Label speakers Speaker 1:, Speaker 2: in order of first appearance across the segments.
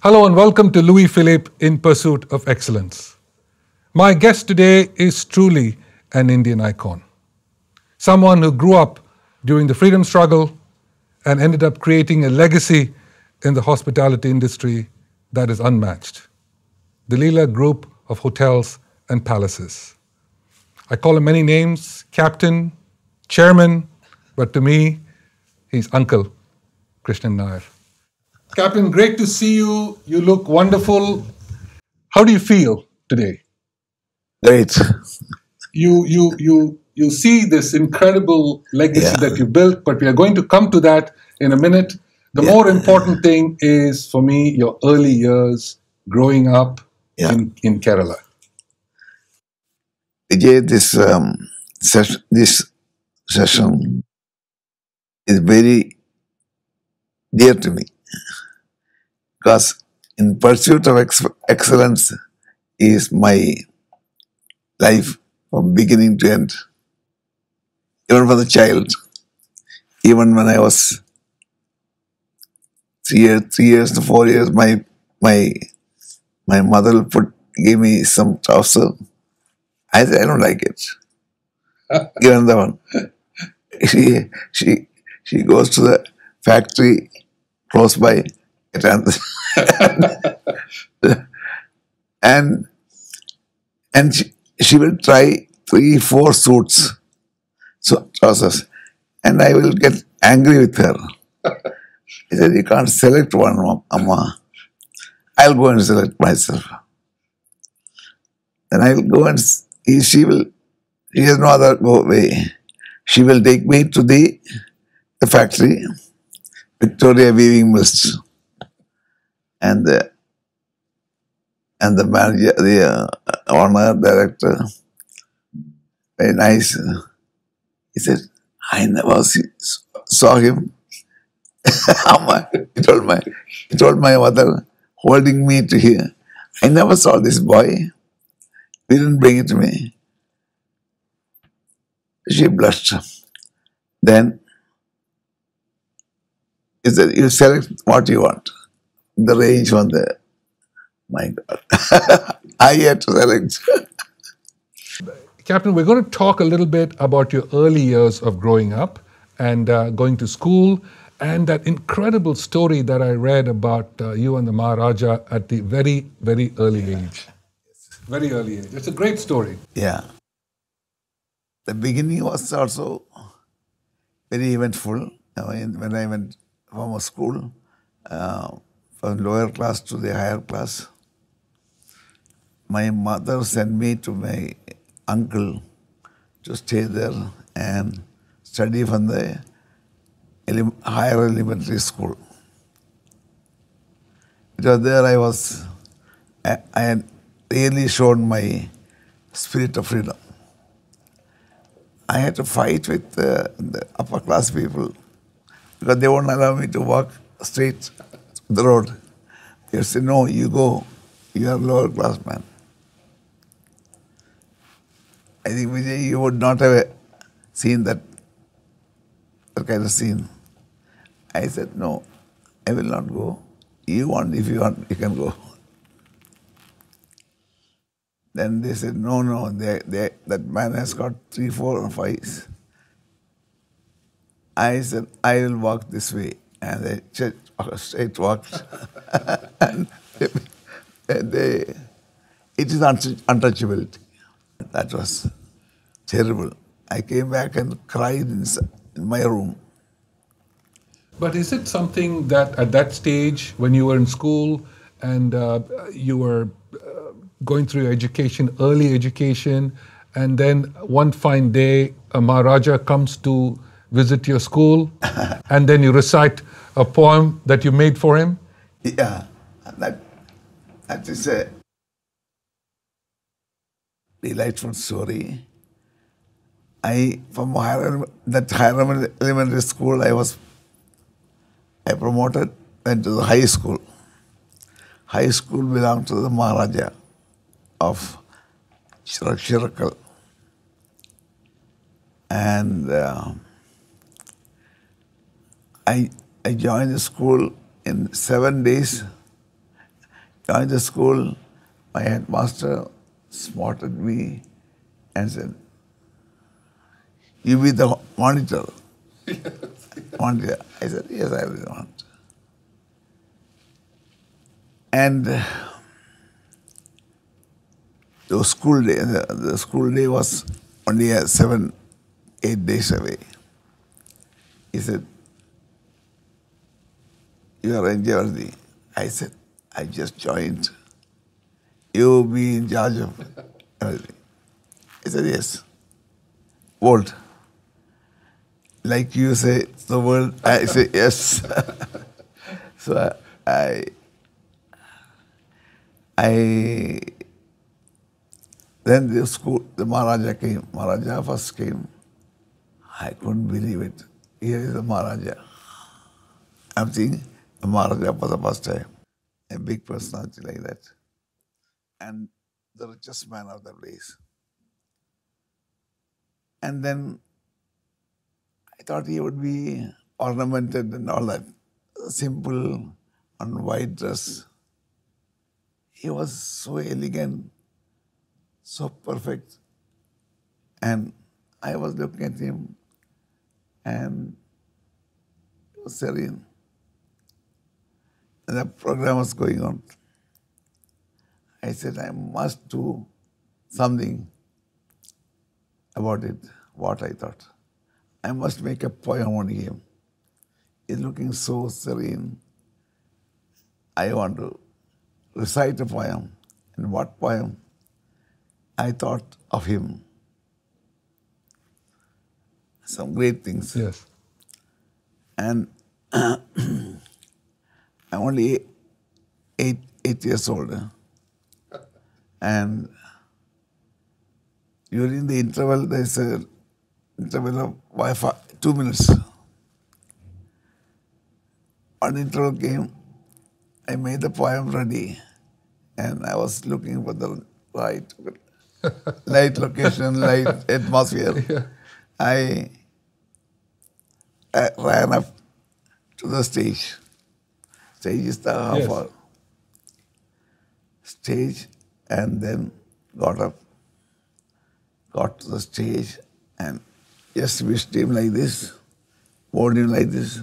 Speaker 1: Hello and welcome to Louis Philippe in Pursuit of Excellence. My guest today is truly an Indian icon. Someone who grew up during the freedom struggle and ended up creating a legacy in the hospitality industry that is unmatched. The Leela Group of hotels and palaces. I call him many names, captain, chairman, but to me, he's Uncle Krishnan Nair. Captain, great to see you. You look wonderful. How do you feel today?
Speaker 2: Great.
Speaker 1: You see this incredible legacy
Speaker 2: Yeah.
Speaker 1: that you built, but we are going to come to that in a minute. The
Speaker 2: Yeah.
Speaker 1: more important thing is, for me, your early years growing up
Speaker 2: Yeah.
Speaker 1: in Kerala.
Speaker 2: Vijay, this session is very dear to me because in pursuit of excellence is my life from beginning to end. Even for the child, even when I was 3 years to 4 years, my mother gave me some trouser. I said, I don't like it. Give another one. She goes to the factory close by, and she will try 3-4 suits, so trousers, and I will get angry with her. He said, "You can't select one, Amma. I'll go and select myself." Then I will go and she has no other way. She will take me to the factory, Victoria Weaving Mills, and the manager, the owner, director, very nice. He said, "I never saw him." He told my mother, holding me to here, "I never saw this boy. He didn't bring it to me." She blushed. Then he said, "You select what you want." The range on there. My God. I had to select.
Speaker 1: Captain, we're going to talk a little bit about your early years of growing up and going to school and that incredible story that I read about you and the Maharaja at the very, very early age. Very early age. It's a great story.
Speaker 2: Yeah. The beginning was also very eventful. When I went from a school, from lower class to the higher class, my mother sent me to my uncle to stay there and study from the higher elementary school. Because there I had really shown my spirit of freedom. I had to fight with the upper class people because they won't allow me to walk straight the road. They say, "No, you go. You are a lower class man." I think, Vijay, you would not have seen that kind of scene. I said, "No, I will not go. You want, if you want, you can go." Then they said, "No, that man has got 3, 4, or 5." I said, "I will walk this way." And they straight walked. And it is untouchability. That was terrible. I came back and cried in my room.
Speaker 1: But is it something that at that stage, when you were in school and you were going through your education, early education, and then one fine day, a Maharaja comes to visit your school, and then you recite a poem that you made for him?
Speaker 2: Yeah, that is a delightful story. From that higher elementary school, I promoted, went to the high school. High school belonged to the Maharaja of Shirakal. And I joined the school in 7 days. joined the school, my headmaster spotted me and said, "You be the monitor." Monitor. I said, "Yes, I will want." And the school day was only 7, 8 days away. He said, "You are NJ. I said, "I just joined. You be in charge of everything." He said, "Yes." Bold. Like you say the word, I say yes. So I then the Maharaja came. Maharaja first came. I couldn't believe it. Here is the Maharaja. I'm seeing the Maharaja for the first time. A big personality like that. And the richest man of the place. And then I thought he would be ornamented and all that. Simple on white dress. He was so elegant, so perfect. And I was looking at him and he was serene. And the program was going on. I said, I must do something about it, what I thought. I must make a poem on him. He's looking so serene. I want to recite a poem. And what poem? I thought of him. Some great things.
Speaker 1: Yes.
Speaker 2: And I'm only eight years old. And during the interval, there's an interval of Wi-Fi, 2 minutes. One interval came, I made the poem ready, and I was looking for the right location, right atmosphere.
Speaker 1: Yeah.
Speaker 2: I ran up to the stage. Stage is the half
Speaker 1: Yes.
Speaker 2: hour. Stage, and then got up, got to the stage, and just wished him like this, warned him like this,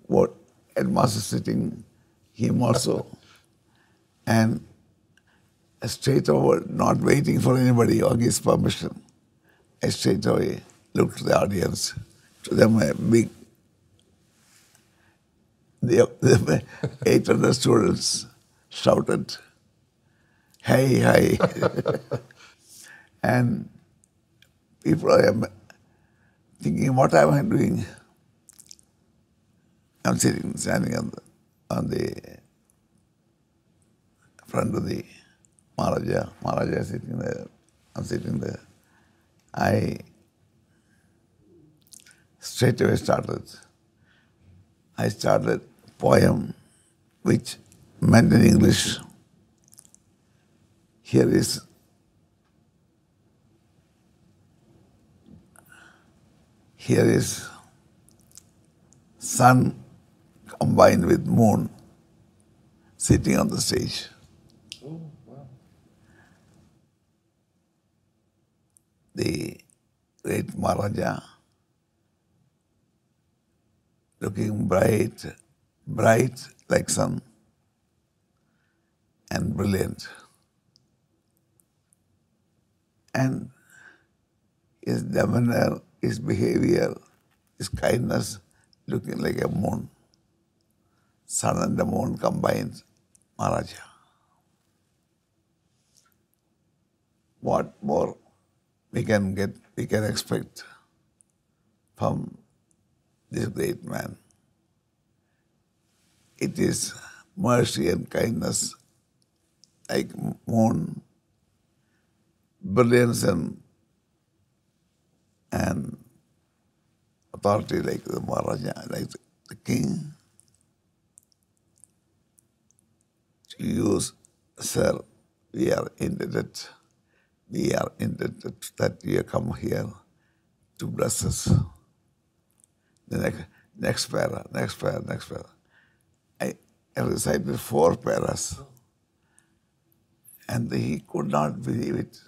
Speaker 2: what headmaster sitting, him also, and straight over, not waiting for anybody or his permission, I straight away looked to the audience, to them a big, the 800 students shouted, "Hey, hey." And people are thinking, what am I doing? I'm standing on the front of the Maharaja. Maharaja is sitting there. I'm sitting there. I straight away started. I started a poem which meant in English, here is sun combined with moon sitting on the stage.
Speaker 1: Oh, wow.
Speaker 2: The great Maharaja looking bright like sun and brilliant. And his demeanor, his behavior, his kindness looking like a moon. Sun and the moon combined, Maharaja. What more we can expect from this great man? It is mercy and kindness like moon, brilliance and authority like the Maharaja, like the king. To use, sir, we are indebted that you have come here to bless us. The next para. I recited 4 paras. And he could not believe it.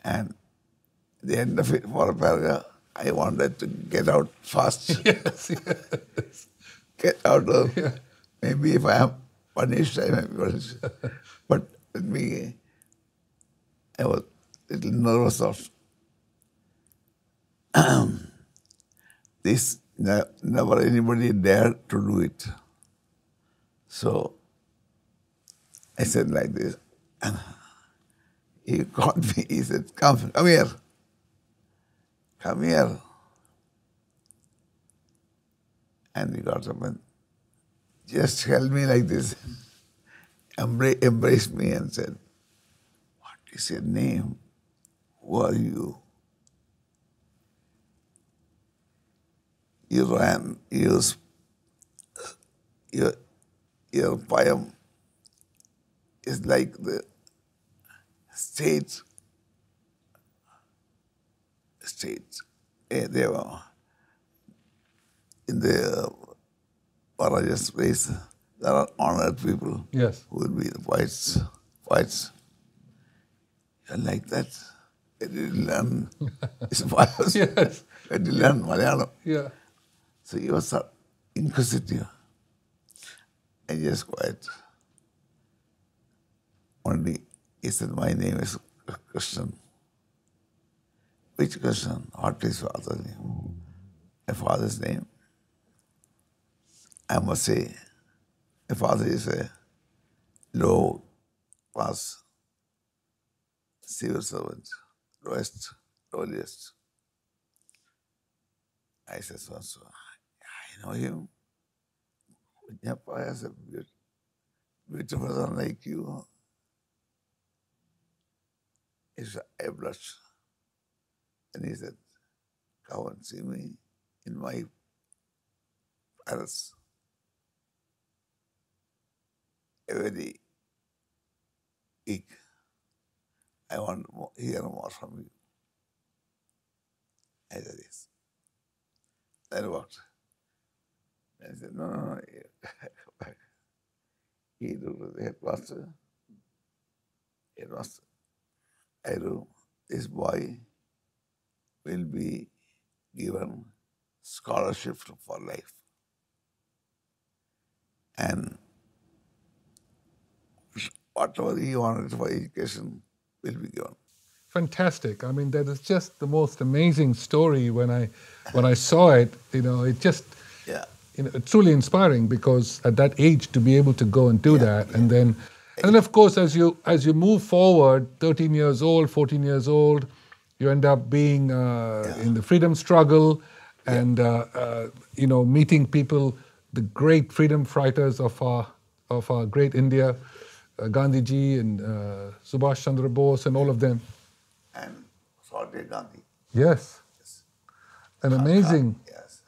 Speaker 2: And at the end of it, for a paragraph, I wanted to get out fast.
Speaker 1: Yes, yes.
Speaker 2: Get out of,
Speaker 1: Yeah.
Speaker 2: maybe if I am punished, I may be punished. But with me, I was a little nervous of this. Never anybody dared to do it. So I said like this, and he caught me. He said, come here. Come here. And he got up and just held me like this, embraced me and said, what is your name? Who are you? You ran, your poem is like the state. They were in the Maharaja's place. There are honored people
Speaker 1: Yes.
Speaker 2: who will be the poets. And like that, I didn't learn his poems.
Speaker 1: Yes.
Speaker 2: I didn't learn Malayalam.
Speaker 1: Yeah.
Speaker 2: So he was so inquisitive. I just quiet. Only he said, my name is Krishnan. Which Krishnan? What is father's name? My father's name? I must say, my father is a low class civil servant, lowest. I said, so I know him. Unyappa has a beautiful son like you. I blushed. And he said, come and see me in my palace every week. I want to hear more from you. I said, yes. Then what? I said, no. He looked at the headmaster. I do. This boy will be given scholarship for life. And whatever he wanted for education will be given.
Speaker 1: Fantastic. I mean, that is just the most amazing story. When I saw it, it just,
Speaker 2: Yeah.
Speaker 1: it's truly inspiring, because at that age to be able to go and do that, and then of course as you move forward, 13 years old, 14 years old, you end up being in the freedom struggle, and meeting people, the great freedom fighters of our great India, Gandhiji and Subhash Chandra Bose and all of them.
Speaker 2: And Sonia Gandhi.
Speaker 1: Yes, an amazing,
Speaker 2: Yes.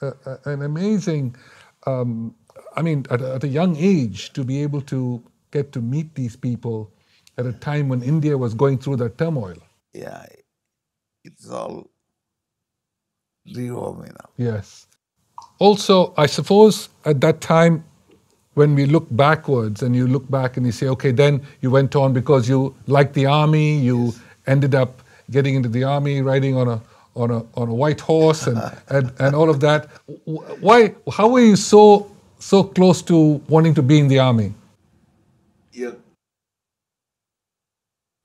Speaker 1: I mean, at a young age, to be able to get to meet these people at a time when India was going through that turmoil.
Speaker 2: Yeah, it's all dream of me now.
Speaker 1: Yes. Also, I suppose at that time, when we look backwards and you look back and you say, okay, then you went on because you liked the army, you ended up getting into the army, riding on a white horse and all of that. Why? How were you so close to wanting to be in the army?
Speaker 2: Yeah.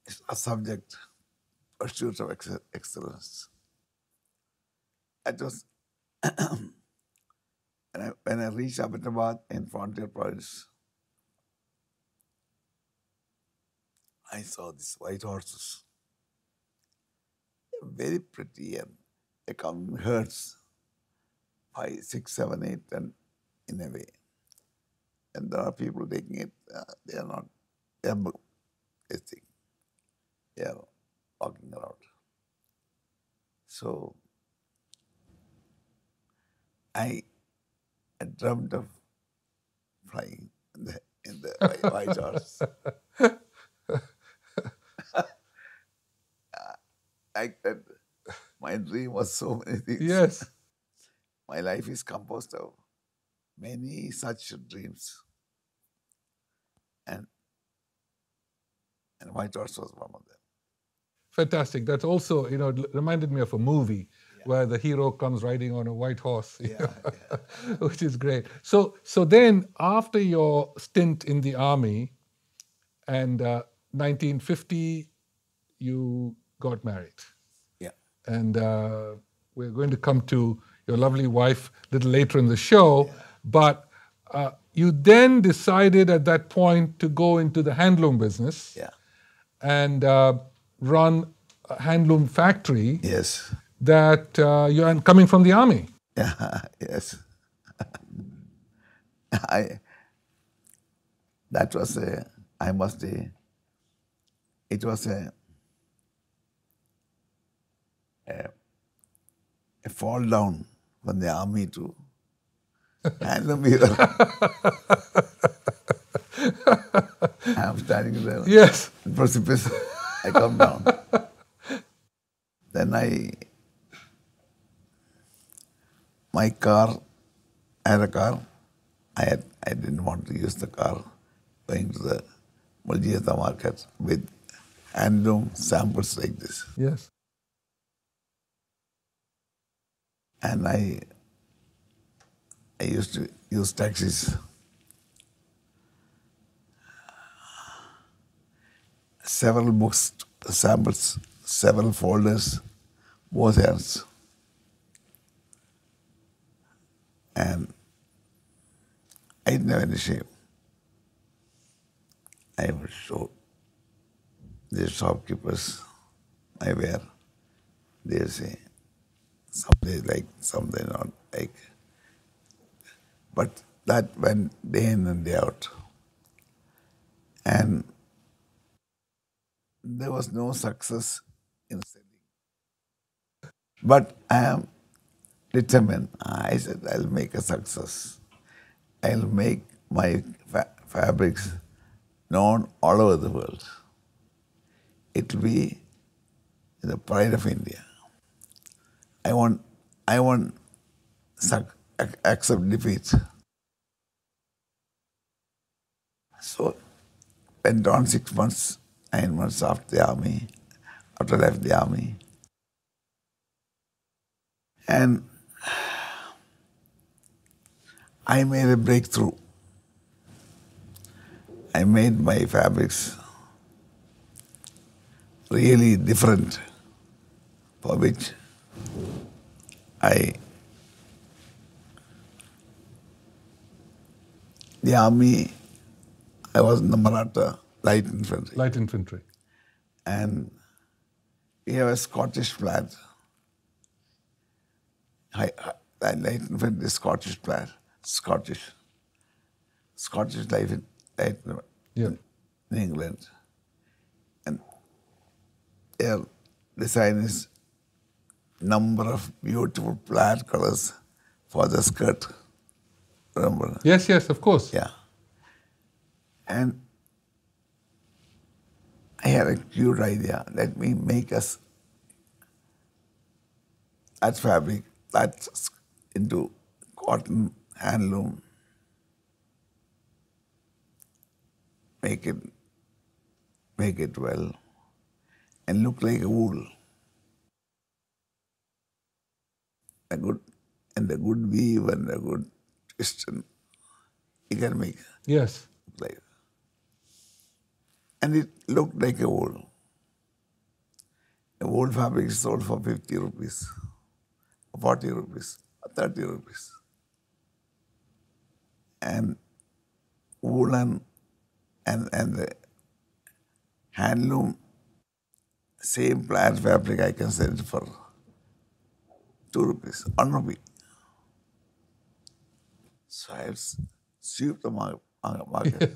Speaker 2: It's a subject, pursuit of excellence. It was when I reached Ahmedabad in Frontier Province, I saw these white horses, very pretty, and they come in herds, 5, 6, 7, 8, and in a way. And there are people taking it. They are not. They are this thing. They are walking around. So I dreamt of flying in the white horse. Like that, my dream was so many things.
Speaker 1: Yes.
Speaker 2: My life is composed of many such dreams. And And white horse was one of them.
Speaker 1: Fantastic. That's also, it reminded me of a movie where the hero comes riding on a white horse, which is great. So then, after your stint in the army, and 1950, you got married.
Speaker 2: Yeah.
Speaker 1: And we're going to come to your lovely wife a little later in the show. But you then decided at that point to go into the handloom business.
Speaker 2: Yeah.
Speaker 1: And run a handloom factory.
Speaker 2: Yes.
Speaker 1: That you're coming from the army.
Speaker 2: Yeah. Yes. That was I must say, it was a fall down from the army to handloom weaver. I'm standing there.
Speaker 1: Yes.
Speaker 2: Precipice. I come down. Then my car, I had a car. I didn't want to use the car going to the Muljiata market with handloom samples like this.
Speaker 1: Yes.
Speaker 2: And I used to use taxis. Several books, samples, several folders, both hands. And I didn't have any shame. I would show the shopkeepers I wear. They'll say something like, something not like. But that went day in and day out. And there was no success in selling. But I am determined. I said, I'll make a success. I'll make my fabrics known all over the world. It will be the pride of India. I won't accept defeat. So, went on 6 months, 9 months after the army, after I left the army. And I made a breakthrough. I made my fabrics really different, for which the army, I was in the Maratha light infantry.
Speaker 1: Light infantry.
Speaker 2: And we have a Scottish flag. Light infantry is Scottish flag. Scottish life in England. And their design is number of beautiful plaid colors for the skirt. Remember?
Speaker 1: Yes, of course.
Speaker 2: Yeah. And I had a cute idea. Let me make us that fabric, that's into cotton handloom. Make it well and look like a wool. The good weave and a good twist, and you can make
Speaker 1: Yes.
Speaker 2: like. And it looked like a wool. A wool fabric is sold for 50 rupees, 40 rupees, 30 rupees. And woolen and the handloom, same plaid fabric I can sell it for 2 rupees, 1 rupee. So I sweep the market.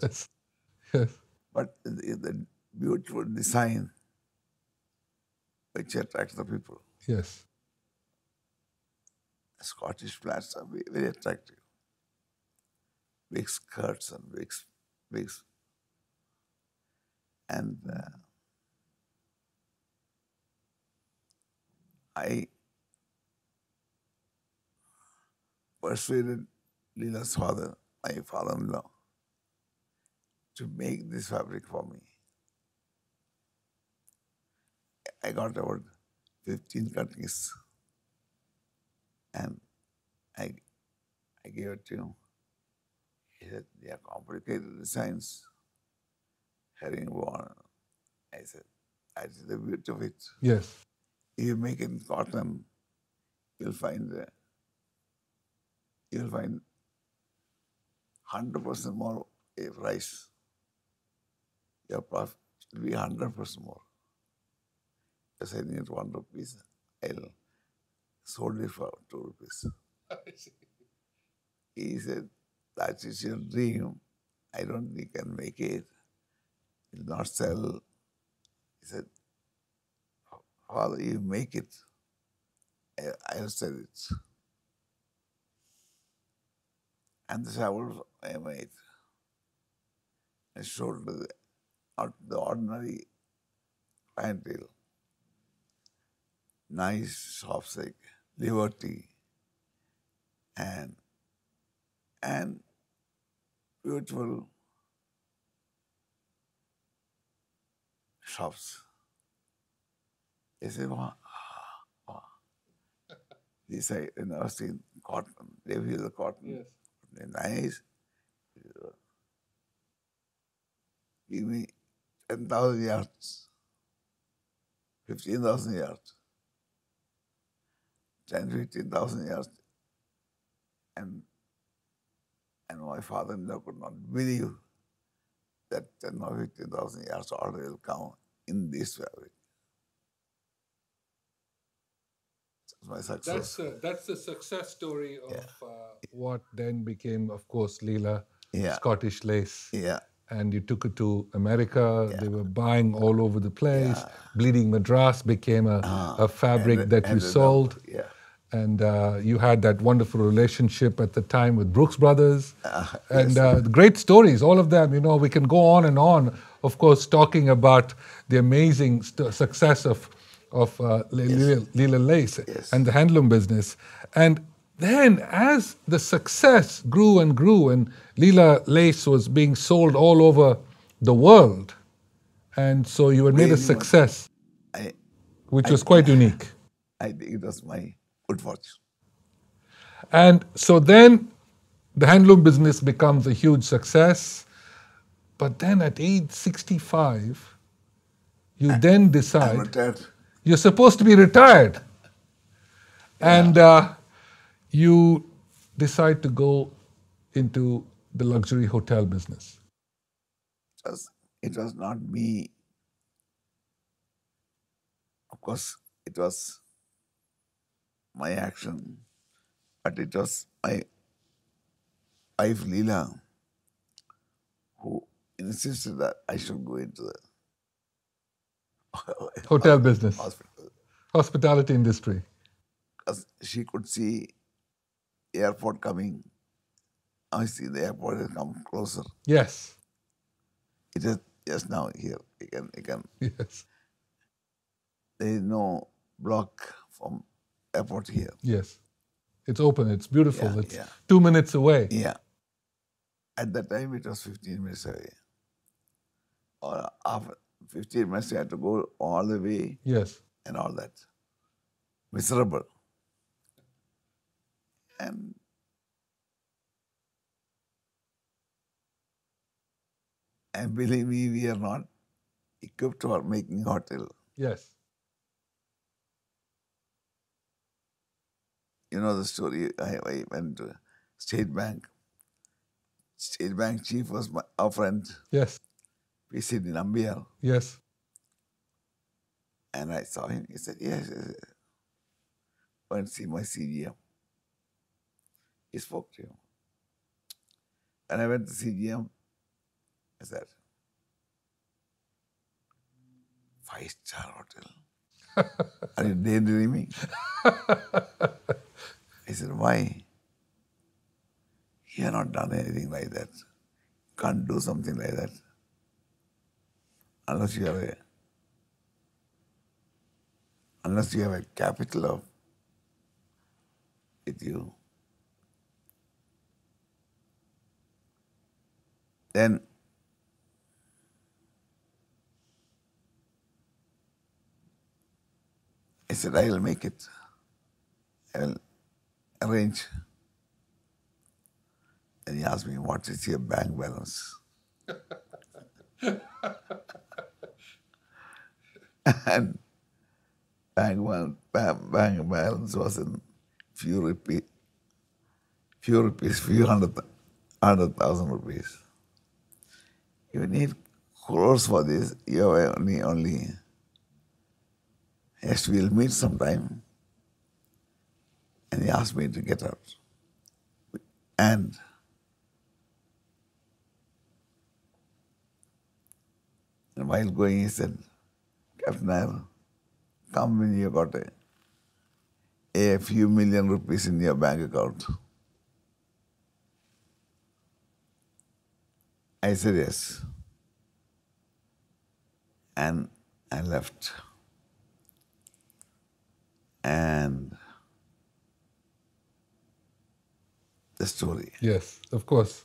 Speaker 1: Yes.
Speaker 2: But the beautiful design which attracts the people.
Speaker 1: Yes.
Speaker 2: Scottish flats are very attractive. Big skirts and big. And I persuaded Leela's father, my father-in-law, to make this fabric for me. I got about 15 cuttings, and I gave it to him. He said, they are complicated designs, herringbone. I said, that's the beauty of it.
Speaker 1: Yes.
Speaker 2: If you make it in cotton, you'll find 100% more price. Your profit will be 100% more. Just I need 1 rupees, I'll sold it for 2 rupees. He said, that is your dream. I don't think you can make it. It will not sell. He said, Father, you make it. I'll sell it. And the shawl I made. I showed not the ordinary clientele. Nice shops like Liberty and beautiful shops. They said, wow. This I never seen cotton. They feel the cotton.
Speaker 1: Yes.
Speaker 2: They're nice. Give me 10,000 yards, 15,000 yards, 15,000 yards. And my father-in-law could not believe that 10 or 15,000 yards order will come in this fabric. That's my success.
Speaker 1: That's the success story of what then became, of course, Leela,
Speaker 2: Yeah.
Speaker 1: Scottish lace.
Speaker 2: Yeah.
Speaker 1: And you took it to America.
Speaker 2: Yeah.
Speaker 1: They were buying all over the place.
Speaker 2: Yeah.
Speaker 1: Bleeding Madras became a fabric that you sold.
Speaker 2: Yeah.
Speaker 1: And you had that wonderful relationship at the time with Brooks Brothers. And
Speaker 2: Yes.
Speaker 1: great stories, all of them. You know, we can go on and on, of course, talking about the amazing success of Leela Lace
Speaker 2: Yes.
Speaker 1: and the handloom business. And then as the success grew and grew and Leela Lace was being sold all over the world, and so you had made a
Speaker 2: Really
Speaker 1: success,
Speaker 2: I
Speaker 1: which was quite unique.
Speaker 2: think it was my good fortune.
Speaker 1: And so then the handloom business becomes a huge success. But then at age 65, you then
Speaker 2: I'm
Speaker 1: decide
Speaker 2: retired.
Speaker 1: you're supposed to be retired. And you decide to go into the luxury hotel business.
Speaker 2: It was not me. Of course, it was my action, but it was my wife Leela who insisted that I should go into the
Speaker 1: Hotel business,
Speaker 2: hospital.
Speaker 1: hospitality industry.
Speaker 2: Because she could see the airport coming. I see the airport has come closer.
Speaker 1: Yes,
Speaker 2: It is just now here. You can.
Speaker 1: yes,
Speaker 2: There is no block from airport here.
Speaker 1: yes. It's open, it's beautiful,
Speaker 2: Yeah,
Speaker 1: it's
Speaker 2: yeah.
Speaker 1: 2 minutes away.
Speaker 2: Yeah. At that time, it was 15 minutes away. Or after 15 minutes, you had to go all the way
Speaker 1: Yes,
Speaker 2: and all that. Miserable. And believe me, we are not equipped for making hotel.
Speaker 1: yes,
Speaker 2: You know the story. I went to State Bank. State Bank chief was our friend,
Speaker 1: yes,
Speaker 2: PC Nambiar.
Speaker 1: yes.
Speaker 2: And I saw him. He said, yes, yes. Go and see my CGM. He spoke to him. And I went to CGM. I said, 5-star hotel. Are you daydreaming? I said, why? You have not done anything like that. Can't do something like that. Unless you have a capital of with you. Then I said, I will make it. I will arrange. And he asked me, what is your bank balance? And bank balance was in few rupees, few hundred thousand rupees. You need crores for this. You have only. Yes, we'll meet sometime. And he asked me to get out. And while going, he said, Captain Nair, come when you got a few million rupees in your bank account. I said yes. And I left. And the story.
Speaker 1: Yes, of course.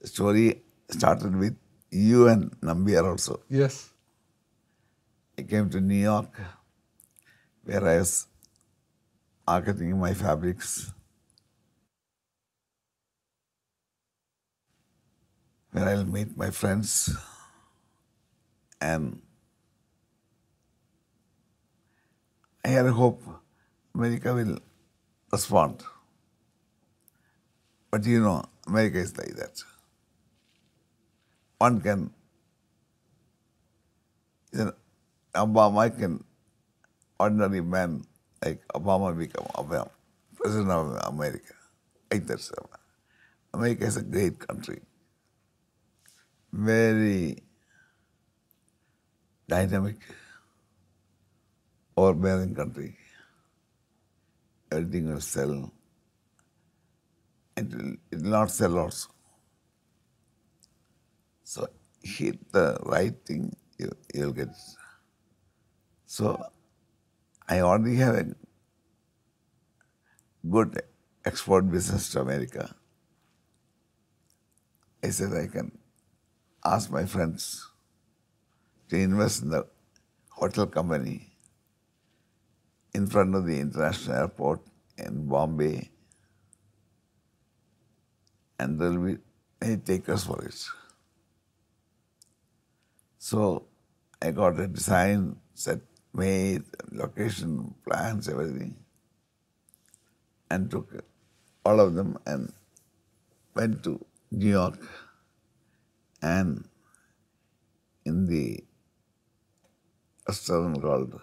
Speaker 2: The story started with you and Nambiar also.
Speaker 1: Yes.
Speaker 2: I came to New York, where I was marketing my fabrics, where I'll meet my friends, and I had a hope America will respond. But you know, America is like that. One can, Obama can, ordinary man like Obama become president of America. Like that. America is a great country. Very dynamic, overbearing country. Everything will sell. It will not sell also. So hit the right thing, you'll get it. So I already have a good export business to America. I said I can ask my friends to invest in the hotel company in front of the international airport in Bombay, and there will be many takers for it. So I got a design set made, location, plans, everything, and took all of them and went to New York, and in the restaurant called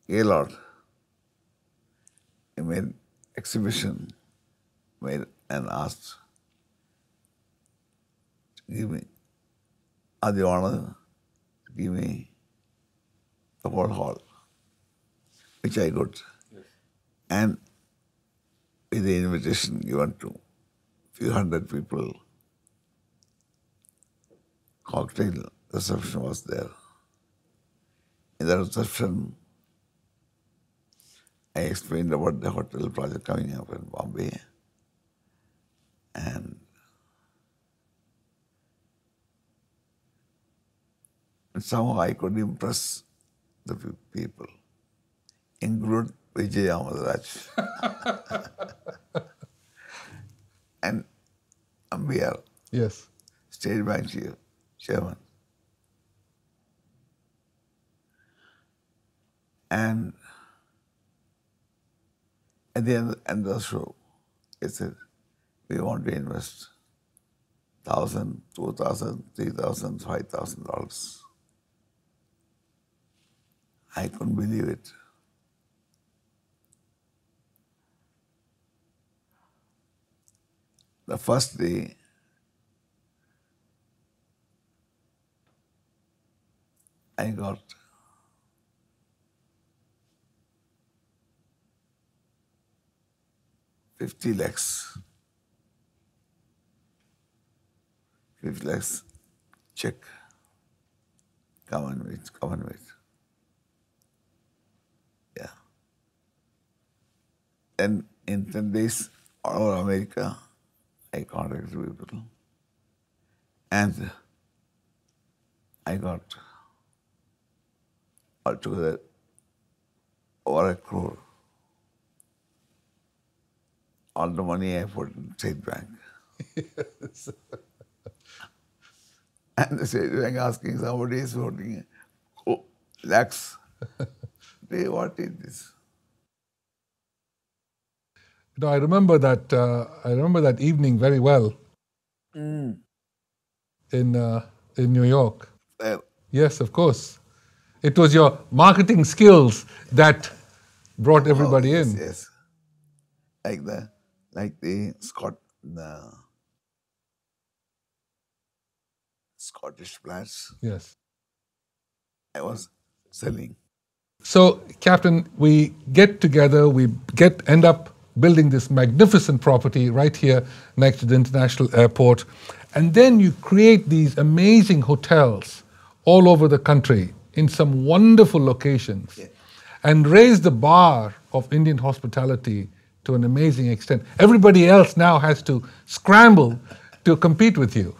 Speaker 2: Gaylord, I made exhibition, made and asked to give me, had the honor to give me the whole hall, which I got. Yes. And with the invitation given to few hundred people, cocktail reception was there. In the reception, I explained about the hotel project coming up in Bombay, and somehow I could impress the people, include Vijay Amritraj and Ambiar,
Speaker 1: Yes.
Speaker 2: State Bank chairman. And at the end of the show, I said, we want to invest $1,000, $2,000, $3,000, $5,000. I couldn't believe it. The first day, I got $50 lakhs. 50 lakhs check. Come and wait. Yeah. And in 10 days, all over America, I contacted people. And I got altogether over a crore. All the money I put in State Bank.
Speaker 1: Yes.
Speaker 2: And the State Bank asking somebody is voting, oh, lakhs. Hey, what is this?
Speaker 1: You know, I remember that. I remember that evening very well in New York.
Speaker 2: Well,
Speaker 1: Yes, of course. It was your marketing skills that brought everybody
Speaker 2: yes,
Speaker 1: in.
Speaker 2: yes. The Scottish flats
Speaker 1: Yes.
Speaker 2: I was selling.
Speaker 1: So, Captain, we get together, end up building this magnificent property right here next to the international airport, and then you create these amazing hotels all over the country in some wonderful locations, and raise the bar of Indian hospitality to an amazing extent. Everybody else now has to scramble to compete with you.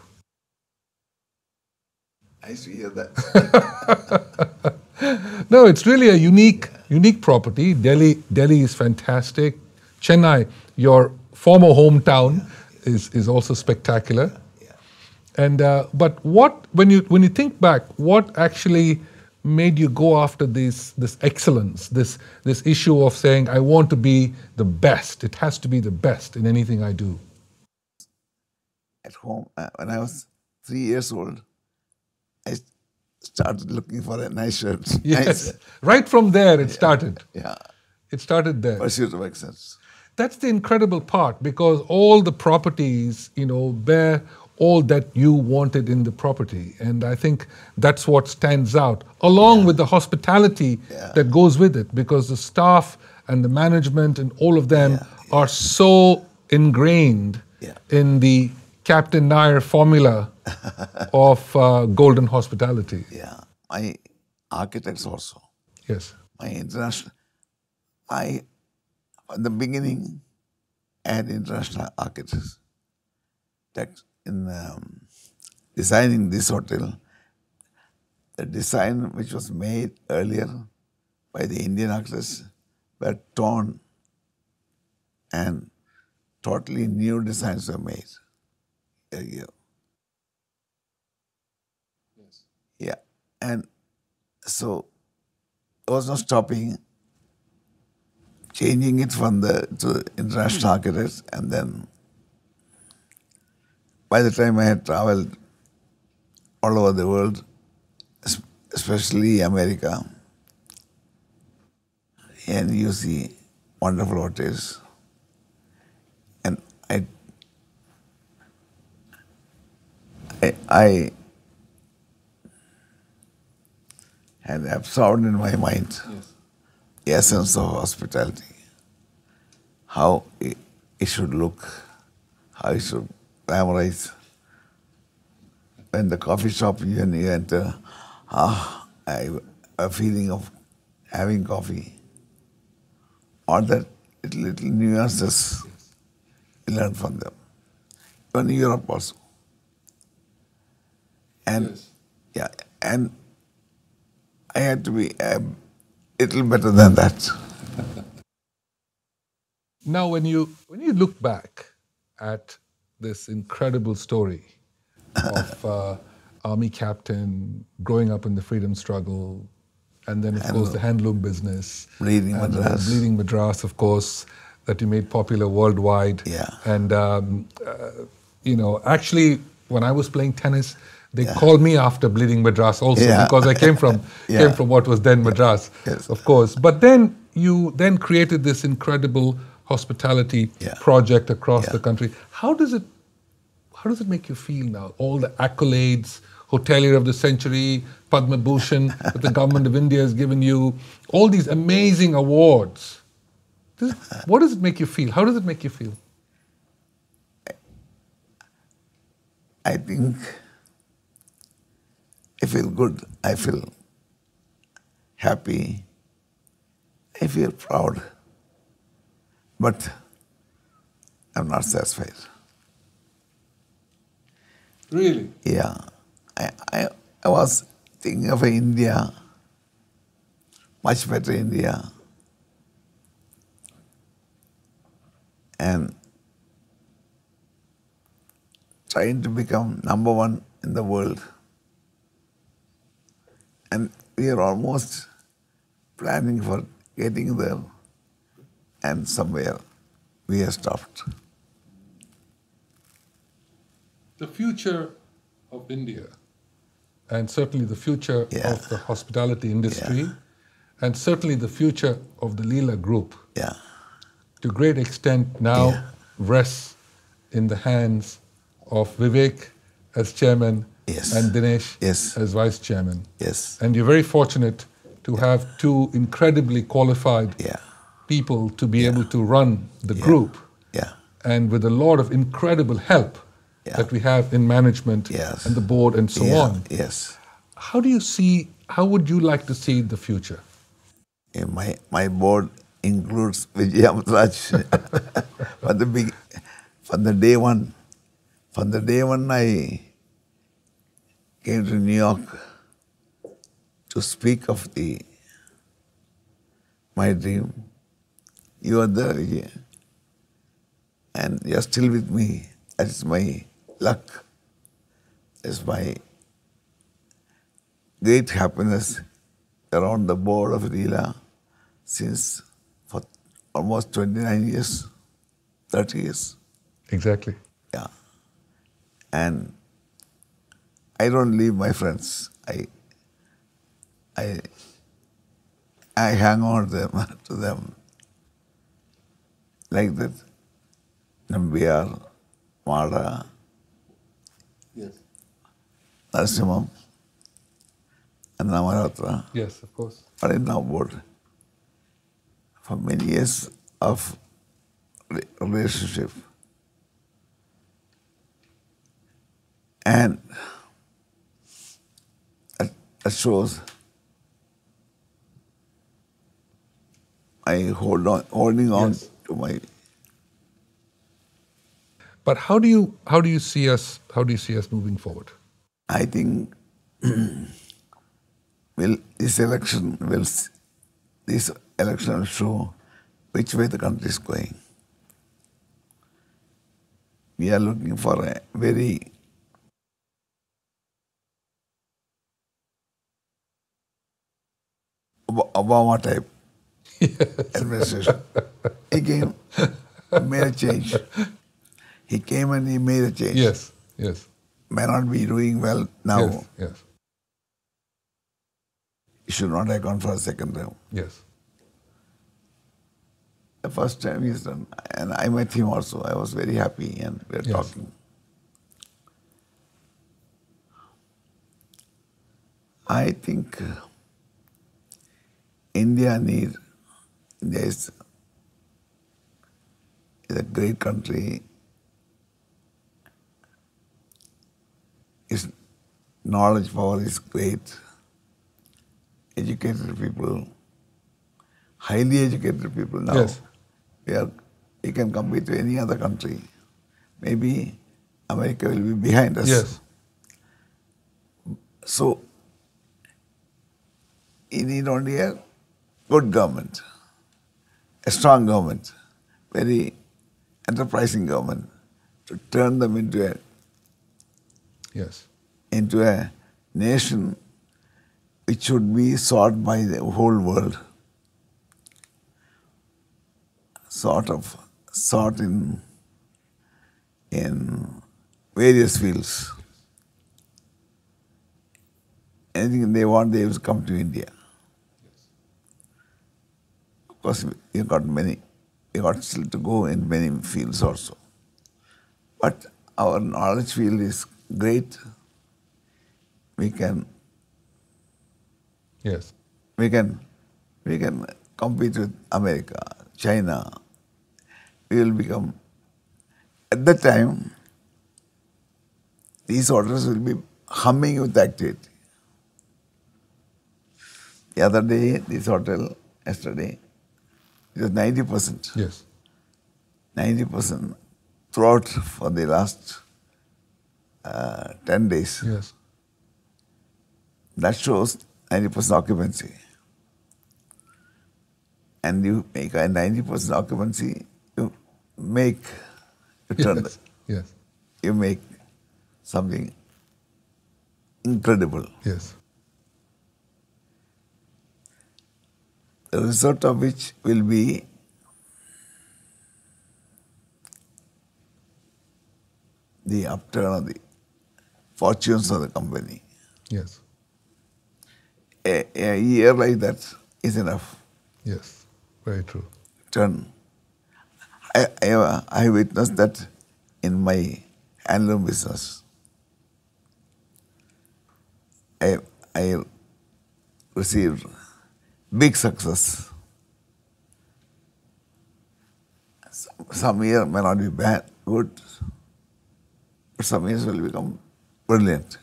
Speaker 2: I used to hear that.
Speaker 1: No, it's really a unique property. Delhi is fantastic. Chennai, your former hometown, is also spectacular.
Speaker 2: Yeah.
Speaker 1: And but when you think back, what actually made you go after this excellence, this issue of saying, I want to be the best. It has to be the best in anything I do.
Speaker 2: At home, when I was 3 years old, I started looking for a nice shirt.
Speaker 1: Yes,
Speaker 2: Nice,
Speaker 1: right from there it started.
Speaker 2: yeah,
Speaker 1: It started there.
Speaker 2: pursuit of excellence.
Speaker 1: That's the incredible part, because all the properties, bear all that you wanted in the property. And I think that's what stands out, along with the hospitality that goes with it, because the staff and the management and all of them are so ingrained in the Captain Nair formula of golden hospitality.
Speaker 2: Yeah, my architects also.
Speaker 1: Yes.
Speaker 2: My international, from the beginning, I had international architects. In designing this hotel, the design which was made earlier by the Indian architects were torn and totally new designs were made. Yeah. Yeah. And so there was no stopping changing it to the international architects, and then by the time I had traveled all over the world, especially America, and you see wonderful hotels, and I had absorbed in my mind the essence of hospitality, how it should look, how it should glamorize. When the coffee shop you enter, a feeling of having coffee, all that little nuances you learn from them. Even in Europe also. And and I had to be a little better than that.
Speaker 1: Now, when you look back at this incredible story of army captain growing up in the freedom struggle, and then of course the handloom business,
Speaker 2: Bleeding
Speaker 1: and
Speaker 2: Madras.
Speaker 1: Bleeding Madras, of course, that you made popular worldwide.
Speaker 2: Yeah.
Speaker 1: And actually, when I was playing tennis, they called me after Bleeding Madras also, because I came from what was then Madras, of course. But then you created this incredible hospitality project across the country. How does it make you feel now? All the accolades, Hotelier of the Century, Padma Bhushan that the government of India has given you, all these amazing awards. What does it make you feel? How does it make you feel?
Speaker 2: I think I feel good. I feel happy. I feel proud. But I'm not satisfied.
Speaker 1: Really?
Speaker 2: Yeah. I was thinking of India much better India. And trying to become number one in the world. And we are almost planning for getting there, and somewhere we have stopped.
Speaker 1: The future of India, and certainly the future of the hospitality industry, and certainly the future of the Leela group, to a great extent now rests in the hands of Vivek as chairman and Dinesh as vice chairman. And you're very fortunate to have two incredibly qualified people to be able to run the group, and with a lot of incredible help that we have in management and the board and so on. How would you like to see the future?
Speaker 2: My board includes Vijay Amritraj. From the day one I came to New York to speak of my dream. You are there, Vijay. And you are still with me. That is my luck. That's my great happiness around the board of Leela since for almost 29 years, 30 years.
Speaker 1: Exactly.
Speaker 2: Yeah. And I don't leave my friends. I hang on to them like that. Nambiar, Maharaja, Narasimham, and Maharaja.
Speaker 1: Yes, of course.
Speaker 2: But in our board, for many years of relationship. And that shows I holding on to my.
Speaker 1: But how do you see us moving forward?
Speaker 2: I think this election will show which way the country is going. We are looking for a very Obama type administration. He came, made a change. He came and he made a change.
Speaker 1: Yes.
Speaker 2: May not be doing well now.
Speaker 1: Yes.
Speaker 2: He should not have gone for a second term.
Speaker 1: Yes.
Speaker 2: The first time he's done, and I met him also. I was very happy, and we were talking. I think India is a great country. Its knowledge power is great. Educated people, highly educated people now.
Speaker 1: Yes.
Speaker 2: We can compete with any other country. Maybe America will be behind us.
Speaker 1: Yes.
Speaker 2: So, you need only a good government, a strong government, very enterprising government to turn them into a nation which should be sought by the whole world. Sought in various fields. Anything they want, they will come to India. Of course, we got still to go in many fields also. But our knowledge field is great. We can compete with America, China. We will become, at that time, these hotels will be humming with activity. The other day, this hotel, yesterday, it was 90%.
Speaker 1: Yes.
Speaker 2: 90% throughout for the last 10 days.
Speaker 1: Yes.
Speaker 2: That shows 90% occupancy. and you make a 90% occupancy, you make, you turn,
Speaker 1: Yes.
Speaker 2: you make something incredible.
Speaker 1: Yes.
Speaker 2: The result of which will be the upturn of the fortunes of the company.
Speaker 1: Yes.
Speaker 2: A year like that is enough.
Speaker 1: Yes. Very true.
Speaker 2: Turn. I witnessed that in my handloom business. I received big success. Some year may not be bad, good, but some years will become brilliant.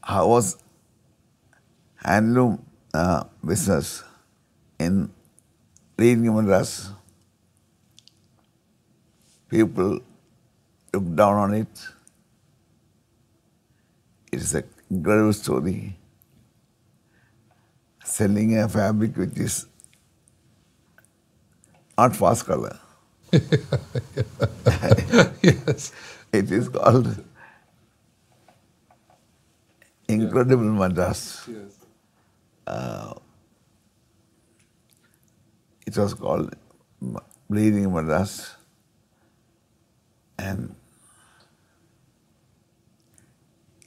Speaker 2: How was handloom business in leading Madras? People look down on it. It is an incredible story. Selling a fabric which is not fast color.
Speaker 1: Yes.
Speaker 2: It is called Incredible Madras.
Speaker 1: Yes.
Speaker 2: It was called Bleeding Madras. And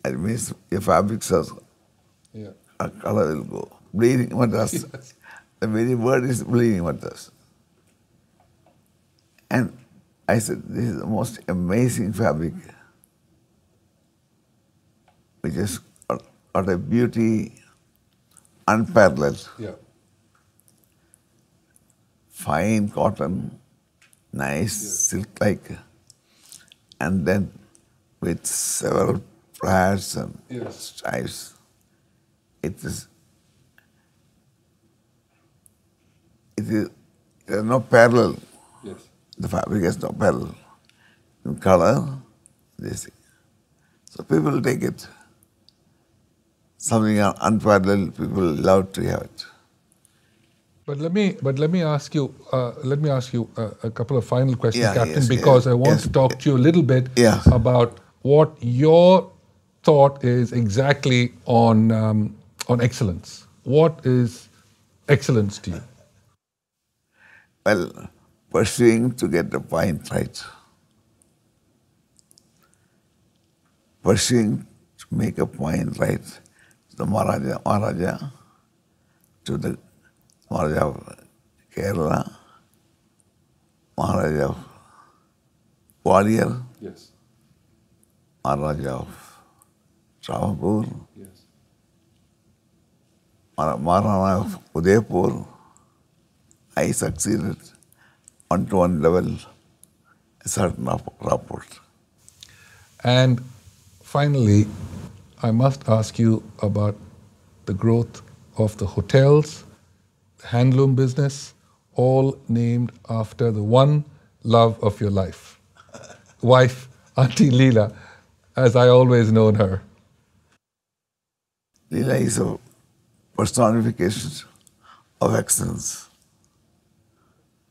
Speaker 2: it means your fabrics are,
Speaker 1: Yeah.
Speaker 2: a color will go. Bleeding Madras.
Speaker 1: Yes.
Speaker 2: The very word is Bleeding Madras. And I said, this is the most amazing fabric, which has got a beauty unparalleled.
Speaker 1: Yeah.
Speaker 2: Fine cotton, nice silk-like, and then with several plaids and stripes. It is there is no parallel.
Speaker 1: Yes.
Speaker 2: The fabric has no parallel in color. This thing. So people take it. Something unparalleled. People love to have it.
Speaker 1: But let me ask you a couple of final questions,
Speaker 2: Yeah,
Speaker 1: Captain,
Speaker 2: yes,
Speaker 1: because
Speaker 2: yes,
Speaker 1: I want
Speaker 2: yes.
Speaker 1: to talk to you a little bit
Speaker 2: Yeah.
Speaker 1: about what your thought is exactly on excellence. What is excellence to you?
Speaker 2: Well, pursuing to get the point right. Pursuing to make a point right. The Maharaja, to the Maharaja of Kerala, Maharaja of Gwalior,
Speaker 1: Yes.
Speaker 2: Maharaja of Travancore,
Speaker 1: Yes.
Speaker 2: Maharaja of Udaipur. I succeeded one-to-one level, a certain rapport.
Speaker 1: And finally, I must ask you about the growth of the hotels, the handloom business, all named after the one love of your life, wife, Auntie Leela, as I always known her.
Speaker 2: Leela is a personification of excellence.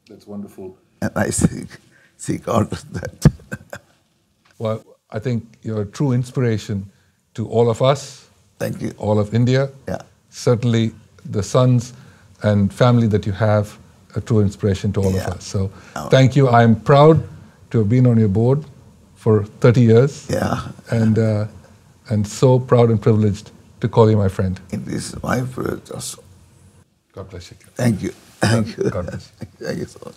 Speaker 1: That's wonderful.
Speaker 2: And I seek out that.
Speaker 1: Well, I think you're a true inspiration to all of us,
Speaker 2: Thank you.
Speaker 1: all of India.
Speaker 2: Yeah.
Speaker 1: Certainly the sons and family that you have, a true inspiration to all of
Speaker 2: Yeah.
Speaker 1: us. So thank you. I'm proud to have been on your board for 30 years.
Speaker 2: Yeah.
Speaker 1: And so proud and privileged to call you my friend.
Speaker 2: It is my privilege also.
Speaker 1: God bless you.
Speaker 2: Thank you. Thank you.
Speaker 1: God bless.
Speaker 2: Thank you so much.